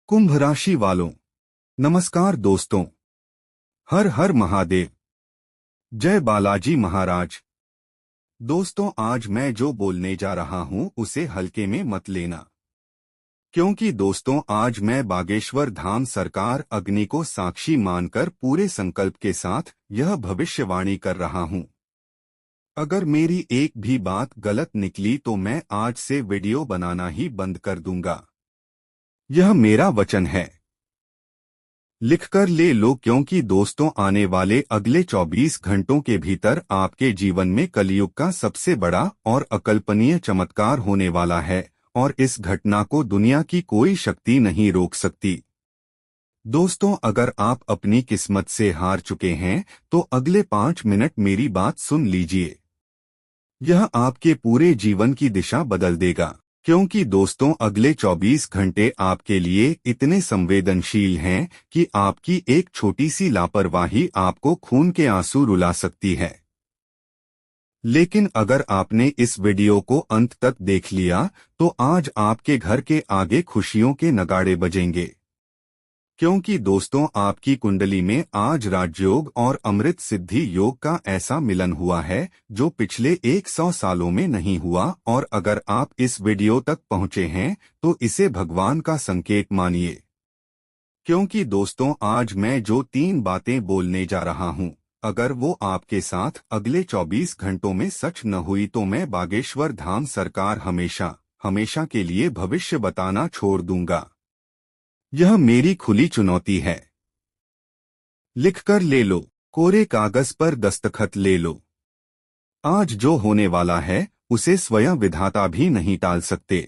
कुंभ राशि वालों, नमस्कार दोस्तों। हर हर महादेव, जय बालाजी महाराज। दोस्तों, आज मैं जो बोलने जा रहा हूं उसे हल्के में मत लेना, क्योंकि दोस्तों आज मैं बागेश्वर धाम सरकार अग्नि को साक्षी मानकर पूरे संकल्प के साथ यह भविष्यवाणी कर रहा हूं। अगर मेरी एक भी बात गलत निकली तो मैं आज से वीडियो बनाना ही बंद कर दूंगा। यह मेरा वचन है, लिखकर ले लो, क्योंकि दोस्तों आने वाले अगले 24 घंटों के भीतर आपके जीवन में कलयुग का सबसे बड़ा और अकल्पनीय चमत्कार होने वाला है और इस घटना को दुनिया की कोई शक्ति नहीं रोक सकती। दोस्तों, अगर आप अपनी किस्मत से हार चुके हैं तो अगले 5 मिनट मेरी बात सुन लीजिए। यह आपके पूरे जीवन की दिशा बदल देगा, क्योंकि दोस्तों अगले 24 घंटे आपके लिए इतने संवेदनशील हैं कि आपकी एक छोटी सी लापरवाही आपको खून के आंसू रुला सकती है। लेकिन अगर आपने इस वीडियो को अंत तक देख लिया तो आज आपके घर के आगे खुशियों के नगाड़े बजेंगे, क्योंकि दोस्तों आपकी कुंडली में आज राजयोग और अमृत सिद्धि योग का ऐसा मिलन हुआ है जो पिछले 100 सालों में नहीं हुआ। और अगर आप इस वीडियो तक पहुंचे हैं तो इसे भगवान का संकेत मानिए, क्योंकि दोस्तों आज मैं जो 3 बातें बोलने जा रहा हूं, अगर वो आपके साथ अगले 24 घंटों में सच न हुई तो मैं बागेश्वर धाम सरकार हमेशा हमेशा के लिए भविष्य बताना छोड़ दूंगा। यह मेरी खुली चुनौती है। लिखकर ले लो, कोरे कागज पर दस्तखत ले लो। आज जो होने वाला है उसे स्वयं विधाता भी नहीं टाल सकते।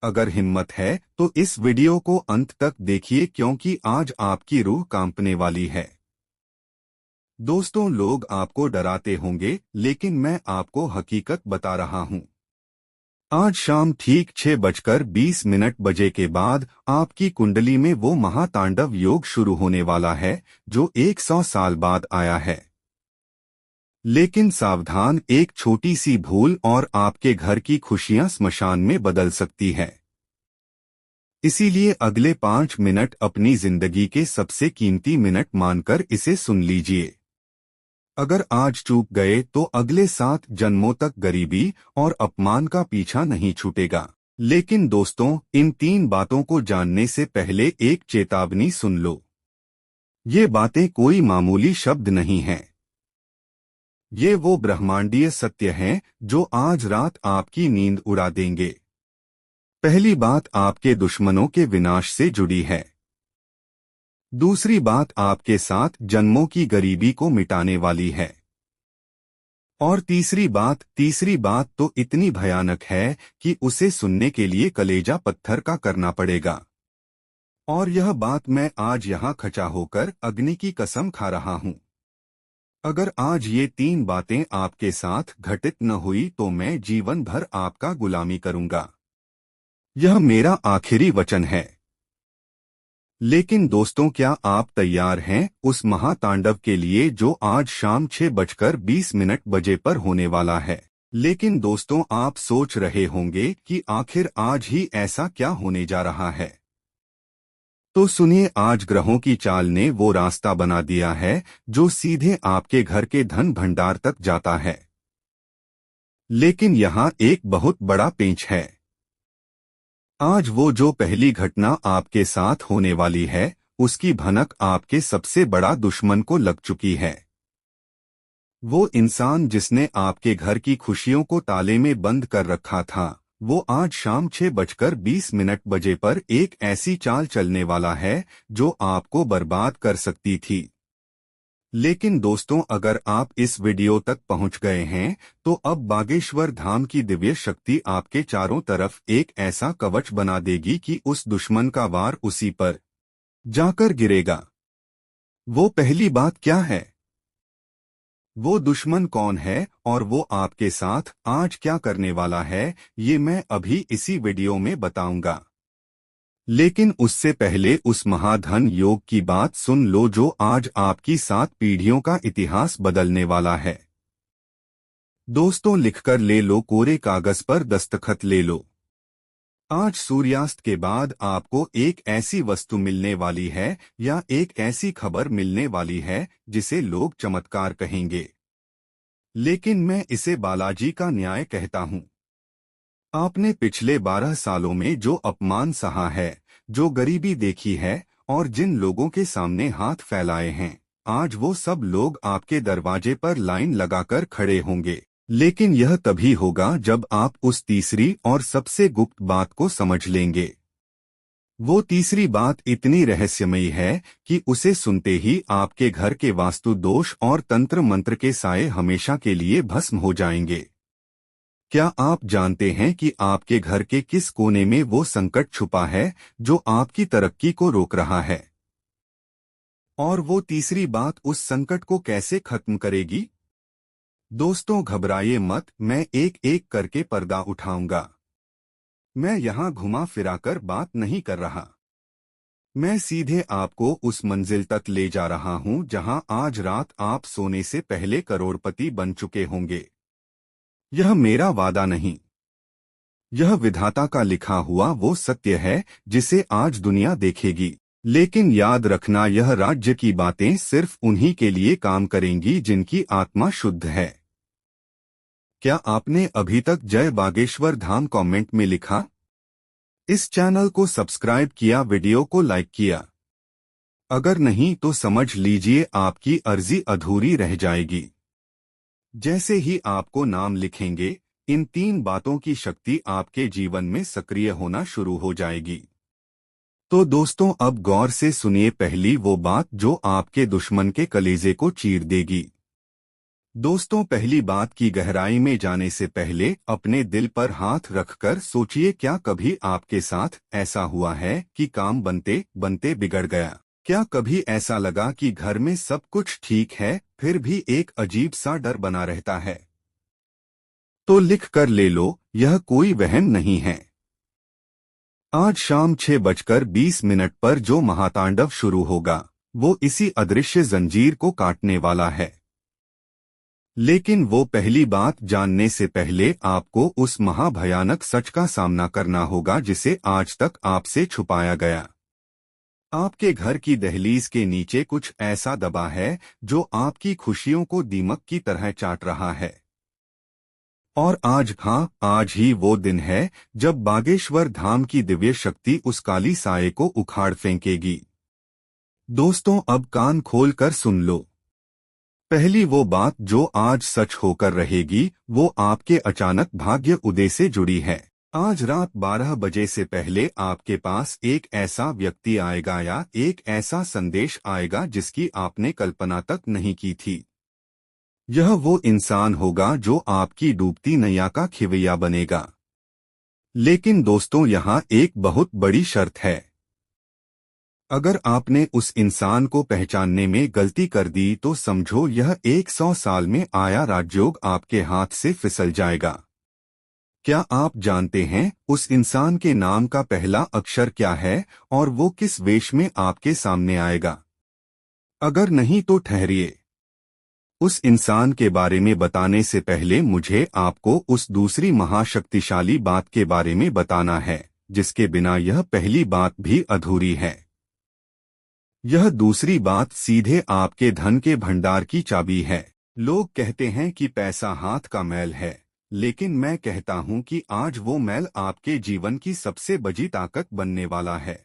अगर हिम्मत है तो इस वीडियो को अंत तक देखिए, क्योंकि आज आपकी रूह कांपने वाली है। दोस्तों, लोग आपको डराते होंगे, लेकिन मैं आपको हकीकत बता रहा हूं। आज शाम ठीक 6:20 बजे के बाद आपकी कुंडली में वो महातांडव योग शुरू होने वाला है जो 100 साल बाद आया है। लेकिन सावधान, एक छोटी सी भूल और आपके घर की खुशियां स्मशान में बदल सकती है। इसीलिए अगले 5 मिनट अपनी जिंदगी के सबसे कीमती मिनट मानकर इसे सुन लीजिए। अगर आज चूक गए तो अगले 7 जन्मों तक गरीबी और अपमान का पीछा नहीं छूटेगा। लेकिन दोस्तों, इन 3 बातों को जानने से पहले एक चेतावनी सुन लो। ये बातें कोई मामूली शब्द नहीं हैं। ये वो ब्रह्मांडीय सत्य हैं जो आज रात आपकी नींद उड़ा देंगे। पहली बात आपके दुश्मनों के विनाश से जुड़ी है। दूसरी बात आपके 7 जन्मों की गरीबी को मिटाने वाली है। और तीसरी बात तो इतनी भयानक है कि उसे सुनने के लिए कलेजा पत्थर का करना पड़ेगा। और यह बात मैं आज यहाँ खचा होकर अग्नि की कसम खा रहा हूँ। अगर आज ये 3 बातें आपके साथ घटित न हुई तो मैं जीवन भर आपका गुलामी करूंगा। यह मेरा आखिरी वचन है। लेकिन दोस्तों, क्या आप तैयार हैं उस महातांडव के लिए जो आज शाम 6:20 बजे पर होने वाला है? लेकिन दोस्तों, आप सोच रहे होंगे कि आखिर आज ही ऐसा क्या होने जा रहा है। तो सुनिए, आज ग्रहों की चाल ने वो रास्ता बना दिया है जो सीधे आपके घर के धन भंडार तक जाता है। लेकिन यहाँ एक बहुत बड़ा पेंच है। आज वो जो पहली घटना आपके साथ होने वाली है उसकी भनक आपके सबसे बड़ा दुश्मन को लग चुकी है। वो इंसान जिसने आपके घर की खुशियों को ताले में बंद कर रखा था, वो आज शाम 6:20 बजे पर एक ऐसी चाल चलने वाला है जो आपको बर्बाद कर सकती थी। लेकिन दोस्तों, अगर आप इस वीडियो तक पहुंच गए हैं तो अब बागेश्वर धाम की दिव्य शक्ति आपके चारों तरफ एक ऐसा कवच बना देगी कि उस दुश्मन का वार उसी पर जाकर गिरेगा। वो पहली बात क्या है? वो दुश्मन कौन है और वो आपके साथ आज क्या करने वाला है, ये मैं अभी इसी वीडियो में बताऊंगा। लेकिन उससे पहले उस महाधन योग की बात सुन लो जो आज आपकी 7 पीढ़ियों का इतिहास बदलने वाला है। दोस्तों, लिखकर ले लो, कोरे कागज पर दस्तखत ले लो। आज सूर्यास्त के बाद आपको एक ऐसी वस्तु मिलने वाली है या एक ऐसी खबर मिलने वाली है जिसे लोग चमत्कार कहेंगे, लेकिन मैं इसे बालाजी का न्याय कहता हूँ। आपने पिछले 12 सालों में जो अपमान सहा है, जो गरीबी देखी है और जिन लोगों के सामने हाथ फैलाए हैं, आज वो सब लोग आपके दरवाजे पर लाइन लगाकर खड़े होंगे। लेकिन यह तभी होगा जब आप उस तीसरी और सबसे गुप्त बात को समझ लेंगे। वो तीसरी बात इतनी रहस्यमयी है कि उसे सुनते ही आपके घर के वास्तु दोष और तंत्र मंत्र के साए हमेशा के लिए भस्म हो जाएंगे। क्या आप जानते हैं कि आपके घर के किस कोने में वो संकट छुपा है जो आपकी तरक्की को रोक रहा है? और वो तीसरी बात उस संकट को कैसे खत्म करेगी? दोस्तों, घबराइए मत, मैं एक एक करके पर्दा उठाऊंगा। मैं यहाँ घुमा फिराकर बात नहीं कर रहा। मैं सीधे आपको उस मंजिल तक ले जा रहा हूँ जहाँ आज रात आप सोने से पहले करोड़पति बन चुके होंगे। यह मेरा वादा नहीं, यह विधाता का लिखा हुआ वो सत्य है जिसे आज दुनिया देखेगी। लेकिन याद रखना, यह राज्य की बातें सिर्फ उन्हीं के लिए काम करेंगी जिनकी आत्मा शुद्ध है। क्या आपने अभी तक जय बागेश्वर धाम कमेंट में लिखा? इस चैनल को सब्सक्राइब किया, वीडियो को लाइक किया? अगर नहीं तो समझ लीजिए आपकी अर्जी अधूरी रह जाएगी। जैसे ही आपको नाम लिखेंगे, इन 3 बातों की शक्ति आपके जीवन में सक्रिय होना शुरू हो जाएगी। तो दोस्तों, अब गौर से सुनिए पहली वो बात जो आपके दुश्मन के कलेजे को चीर देगी। दोस्तों, पहली बात की गहराई में जाने से पहले अपने दिल पर हाथ रखकर सोचिए, क्या कभी आपके साथ ऐसा हुआ है कि काम बनते बनते बिगड़ गया? क्या कभी ऐसा लगा कि घर में सब कुछ ठीक है फिर भी एक अजीब सा डर बना रहता है? तो लिख कर ले लो, यह कोई वहम नहीं है। आज शाम 6:20 पर जो महातांडव शुरू होगा वो इसी अदृश्य जंजीर को काटने वाला है। लेकिन वो पहली बात जानने से पहले आपको उस महाभयानक सच का सामना करना होगा जिसे आज तक आपसे छुपाया गया। आपके घर की दहलीज के नीचे कुछ ऐसा दबा है जो आपकी खुशियों को दीमक की तरह चाट रहा है। और आज ही वो दिन है जब बागेश्वर धाम की दिव्य शक्ति उस काली साए को उखाड़ फेंकेगी। दोस्तों, अब कान खोल कर सुन लो। पहली वो बात जो आज सच होकर रहेगी वो आपके अचानक भाग्य उदय से जुड़ी है। आज रात 12 बजे से पहले आपके पास एक ऐसा व्यक्ति आएगा या एक ऐसा संदेश आएगा जिसकी आपने कल्पना तक नहीं की थी। यह वो इंसान होगा जो आपकी डूबती नैया का खिवैया बनेगा। लेकिन दोस्तों, यहाँ एक बहुत बड़ी शर्त है। अगर आपने उस इंसान को पहचानने में गलती कर दी तो समझो यह 100 साल में आया राजयोग आपके हाथ से फिसल जाएगा। क्या आप जानते हैं उस इंसान के नाम का पहला अक्षर क्या है और वो किस वेश में आपके सामने आएगा? अगर नहीं तो ठहरिए। उस इंसान के बारे में बताने से पहले मुझे आपको उस दूसरी महाशक्तिशाली बात के बारे में बताना है जिसके बिना यह पहली बात भी अधूरी है। यह दूसरी बात सीधे आपके धन के भंडार की चाबी है। लोग कहते हैं कि पैसा हाथ का मैल है, लेकिन मैं कहता हूं कि आज वो मैल आपके जीवन की सबसे बड़ी ताकत बनने वाला है।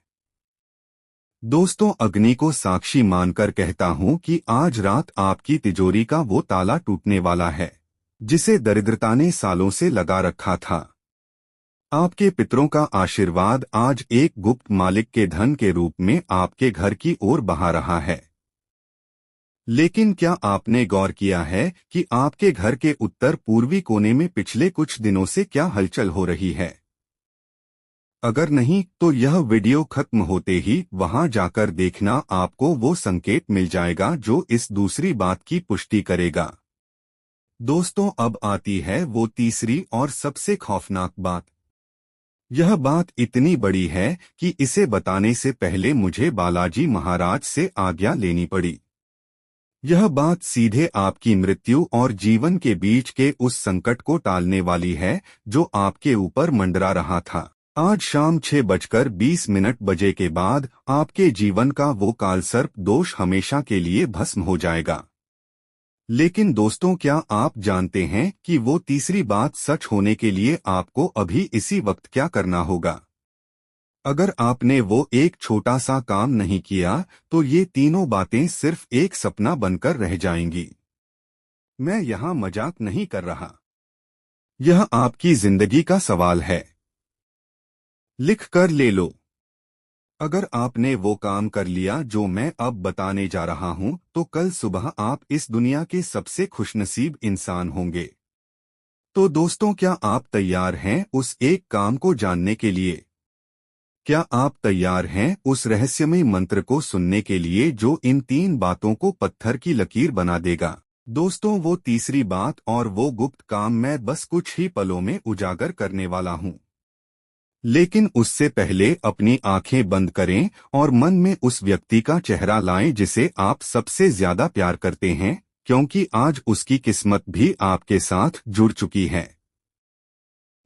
दोस्तों, अग्नि को साक्षी मानकर कहता हूं कि आज रात आपकी तिजोरी का वो ताला टूटने वाला है जिसे दरिद्रता ने सालों से लगा रखा था। आपके पितरों का आशीर्वाद आज एक गुप्त मालिक के धन के रूप में आपके घर की ओर बहा रहा है। लेकिन क्या आपने गौर किया है कि आपके घर के उत्तर पूर्वी कोने में पिछले कुछ दिनों से क्या हलचल हो रही है? अगर नहीं तो यह वीडियो खत्म होते ही वहां जाकर देखना, आपको वो संकेत मिल जाएगा जो इस दूसरी बात की पुष्टि करेगा। दोस्तों, अब आती है वो तीसरी और सबसे खौफनाक बात। यह बात इतनी बड़ी है कि इसे बताने से पहले मुझे बालाजी महाराज से आज्ञा लेनी पड़ी। यह बात सीधे आपकी मृत्यु और जीवन के बीच के उस संकट को टालने वाली है जो आपके ऊपर मंडरा रहा था। आज शाम 6:20 बजे के बाद आपके जीवन का वो कालसर्प दोष हमेशा के लिए भस्म हो जाएगा। लेकिन दोस्तों, क्या आप जानते हैं कि वो तीसरी बात सच होने के लिए आपको अभी इसी वक्त क्या करना होगा? अगर आपने वो एक छोटा सा काम नहीं किया तो ये तीनों बातें सिर्फ एक सपना बनकर रह जाएंगी। मैं यहाँ मजाक नहीं कर रहा। यह आपकी जिंदगी का सवाल है। लिख कर ले लो। अगर आपने वो काम कर लिया जो मैं अब बताने जा रहा हूं तो कल सुबह आप इस दुनिया के सबसे खुशनसीब इंसान होंगे। तो दोस्तों, क्या आप तैयार हैं उस एक काम को जानने के लिए? क्या आप तैयार हैं उस रहस्यमय मंत्र को सुनने के लिए जो इन तीन बातों को पत्थर की लकीर बना देगा? दोस्तों, वो तीसरी बात और वो गुप्त काम मैं बस कुछ ही पलों में उजागर करने वाला हूं। लेकिन उससे पहले अपनी आंखें बंद करें और मन में उस व्यक्ति का चेहरा लाएं जिसे आप सबसे ज्यादा प्यार करते हैं, क्योंकि आज उसकी किस्मत भी आपके साथ जुड़ चुकी है।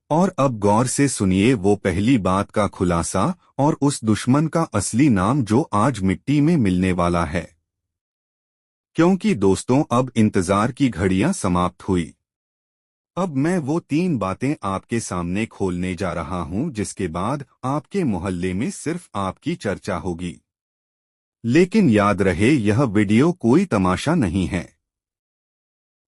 और अब गौर से सुनिए वो पहली बात का खुलासा और उस दुश्मन का असली नाम जो आज मिट्टी में मिलने वाला है। क्योंकि दोस्तों, अब इंतजार की घड़ियां समाप्त हुई। अब मैं वो तीन बातें आपके सामने खोलने जा रहा हूं जिसके बाद आपके मोहल्ले में सिर्फ आपकी चर्चा होगी। लेकिन याद रहे, यह वीडियो कोई तमाशा नहीं है।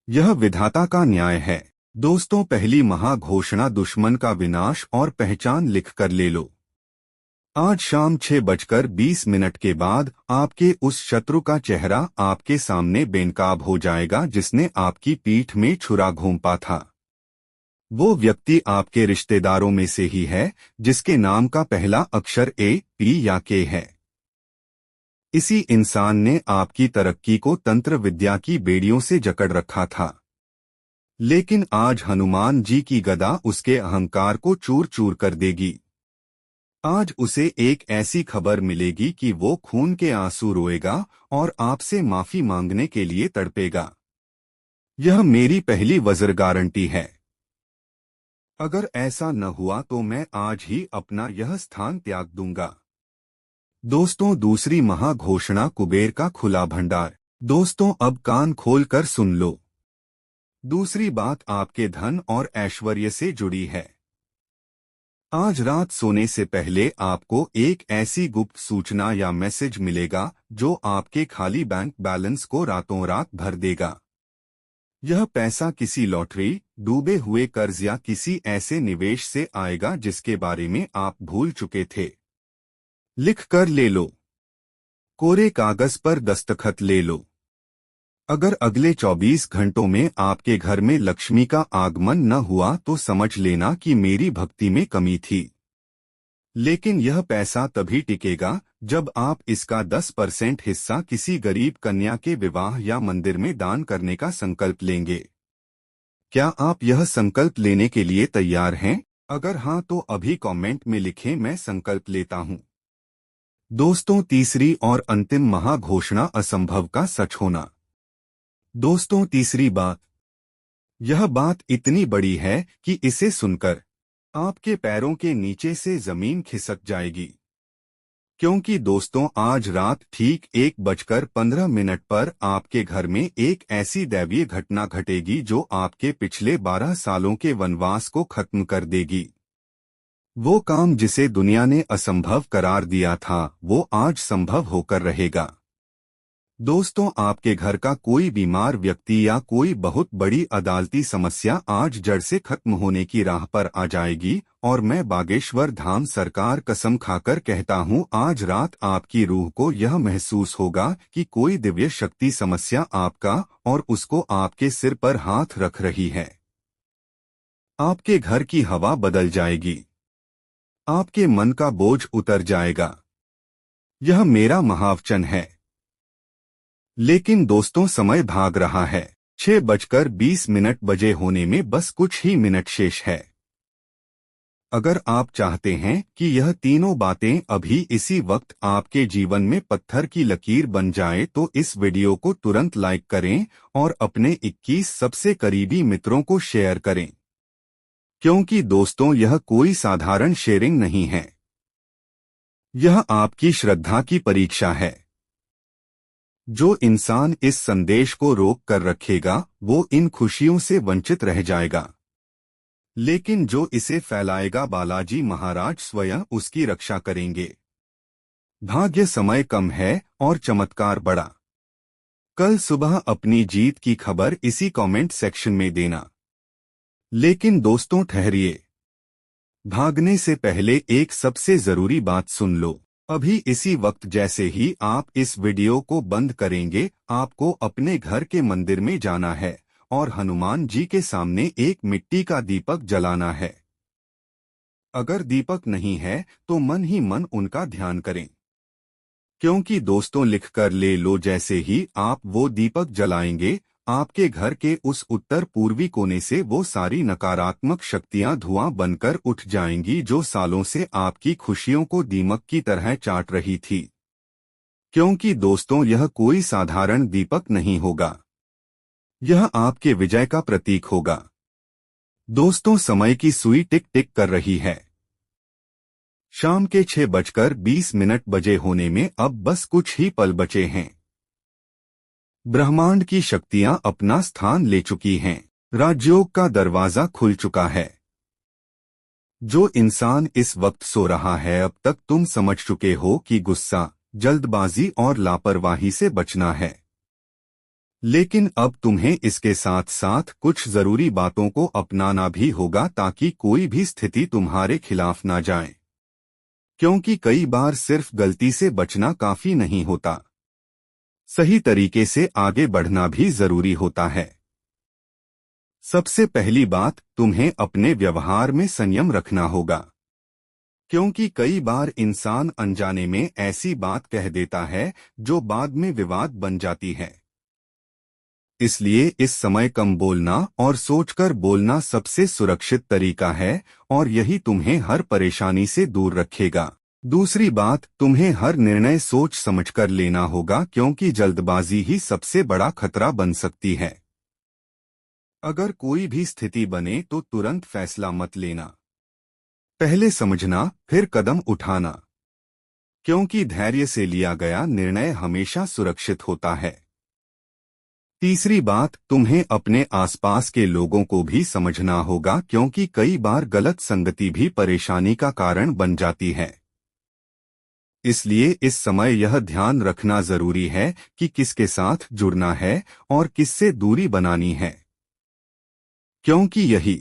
यह विधाता का न्याय है। दोस्तों, पहली महाघोषणा दुश्मन का विनाश और पहचान लिख कर ले लो। आज शाम 6:20 के बाद आपके उस शत्रु का चेहरा आपके सामने बेनकाब हो जाएगा जिसने आपकी पीठ में छुरा घोंपा था। वो व्यक्ति आपके रिश्तेदारों में से ही है जिसके नाम का पहला अक्षर ए, पी या के है। इसी इंसान ने आपकी तरक्की को तंत्र विद्या की बेड़ियों से जकड़ रखा था। लेकिन आज हनुमान जी की गदा उसके अहंकार को चूर चूर कर देगी। आज उसे एक ऐसी खबर मिलेगी कि वो खून के आंसू रोएगा और आपसे माफी मांगने के लिए तड़पेगा। यह मेरी पहली वज्र गारंटी है। अगर ऐसा न हुआ तो मैं आज ही अपना यह स्थान त्याग दूंगा। दोस्तों, दूसरी महाघोषणा कुबेर का खुला भंडार। दोस्तों, अब कान खोल कर सुन लो। दूसरी बात आपके धन और ऐश्वर्य से जुड़ी है। आज रात सोने से पहले आपको एक ऐसी गुप्त सूचना या मैसेज मिलेगा जो आपके खाली बैंक बैलेंस को रातों रात भर देगा। यह पैसा किसी लॉटरी, डूबे हुए कर्ज या किसी ऐसे निवेश से आएगा जिसके बारे में आप भूल चुके थे। लिख कर ले लो। कोरे कागज पर दस्तखत ले लो। अगर अगले 24 घंटों में आपके घर में लक्ष्मी का आगमन न हुआ तो समझ लेना कि मेरी भक्ति में कमी थी। लेकिन यह पैसा तभी टिकेगा जब आप इसका 10% हिस्सा किसी गरीब कन्या के विवाह या मंदिर में दान करने का संकल्प लेंगे। क्या आप यह संकल्प लेने के लिए तैयार हैं? अगर हाँ तो अभी कमेंट में लिखें, मैं संकल्प लेता हूँ। दोस्तों, तीसरी और अंतिम महाघोषणा असंभव का सच होना। दोस्तों, तीसरी बात। यह बात इतनी बड़ी है कि इसे सुनकर आपके पैरों के नीचे से जमीन खिसक जाएगी। क्योंकि दोस्तों, आज रात ठीक 1:15 पर आपके घर में एक ऐसी दैवीय घटना घटेगी जो आपके पिछले 12 सालों के वनवास को खत्म कर देगी। वो काम जिसे दुनिया ने असंभव करार दिया था वो आज संभव होकर रहेगा। दोस्तों, आपके घर का कोई बीमार व्यक्ति या कोई बहुत बड़ी अदालती समस्या आज जड़ से खत्म होने की राह पर आ जाएगी और मैं बागेश्वर धाम सरकार कसम खाकर कहता हूँ, आज रात आपकी रूह को यह महसूस होगा कि कोई दिव्य शक्ति समस्या आपका और उसको आपके सिर पर हाथ रख रही है। आपके घर की हवा बदल जाएगी। आपके मन का बोझ उतर जाएगा। यह मेरा महावचन है। लेकिन दोस्तों, समय भाग रहा है। 6:20 बजे होने में बस कुछ ही मिनट शेष है। अगर आप चाहते हैं कि यह तीनों बातें अभी इसी वक्त आपके जीवन में पत्थर की लकीर बन जाए तो इस वीडियो को तुरंत लाइक करें और अपने 21 सबसे करीबी मित्रों को शेयर करें। क्योंकि दोस्तों यह कोई साधारण शेयरिंग नहीं है। यह आपकी श्रद्धा की परीक्षा है। जो इंसान इस संदेश को रोक कर रखेगा वो इन खुशियों से वंचित रह जाएगा, लेकिन जो इसे फैलाएगा बालाजी महाराज स्वयं उसकी रक्षा करेंगे। भाग्य समय कम है और चमत्कार बड़ा। कल सुबह अपनी जीत की खबर इसी कमेंट सेक्शन में देना। लेकिन दोस्तों ठहरिए, भागने से पहले एक सबसे जरूरी बात सुन लो। अभी इसी वक्त जैसे ही आप इस वीडियो को बंद करेंगे, आपको अपने घर के मंदिर में जाना है और हनुमान जी के सामने एक मिट्टी का दीपक जलाना है। अगर दीपक नहीं है तो मन ही मन उनका ध्यान करें, क्योंकि दोस्तों लिख कर ले लो, जैसे ही आप वो दीपक जलाएंगे आपके घर के उस उत्तर पूर्वी कोने से वो सारी नकारात्मक शक्तियां धुआं बनकर उठ जाएंगी जो सालों से आपकी खुशियों को दीमक की तरह चाट रही थी। क्योंकि दोस्तों यह कोई साधारण दीपक नहीं होगा, यह आपके विजय का प्रतीक होगा। दोस्तों समय की सुई टिक टिक कर रही है। शाम के 6:20 बजे होने में अब बस कुछ ही पल बचे हैं। ब्रह्मांड की शक्तियां अपना स्थान ले चुकी हैं। राजयोग का दरवाजा खुल चुका है। जो इंसान इस वक्त सो रहा है, अब तक तुम समझ चुके हो कि गुस्सा, जल्दबाजी और लापरवाही से बचना है। लेकिन अब तुम्हें इसके साथ साथ कुछ जरूरी बातों को अपनाना भी होगा ताकि कोई भी स्थिति तुम्हारे खिलाफ ना जाए। क्योंकि कई बार सिर्फ गलती से बचना काफी नहीं होता, सही तरीके से आगे बढ़ना भी जरूरी होता है। सबसे पहली बात, तुम्हें अपने व्यवहार में संयम रखना होगा। क्योंकि कई बार इंसान अनजाने में ऐसी बात कह देता है जो बाद में विवाद बन जाती है। इसलिए इस समय कम बोलना और सोचकर बोलना सबसे सुरक्षित तरीका है और यही तुम्हें हर परेशानी से दूर रखेगा। दूसरी बात, तुम्हें हर निर्णय सोच समझकर लेना होगा, क्योंकि जल्दबाजी ही सबसे बड़ा खतरा बन सकती है। अगर कोई भी स्थिति बने तो तुरंत फैसला मत लेना, पहले समझना फिर कदम उठाना, क्योंकि धैर्य से लिया गया निर्णय हमेशा सुरक्षित होता है। तीसरी बात, तुम्हें अपने आसपास के लोगों को भी समझना होगा, क्योंकि कई बार गलत संगति भी परेशानी का कारण बन जाती है। इसलिए इस समय यह ध्यान रखना जरूरी है कि किसके साथ जुड़ना है और किससे दूरी बनानी है, क्योंकि यही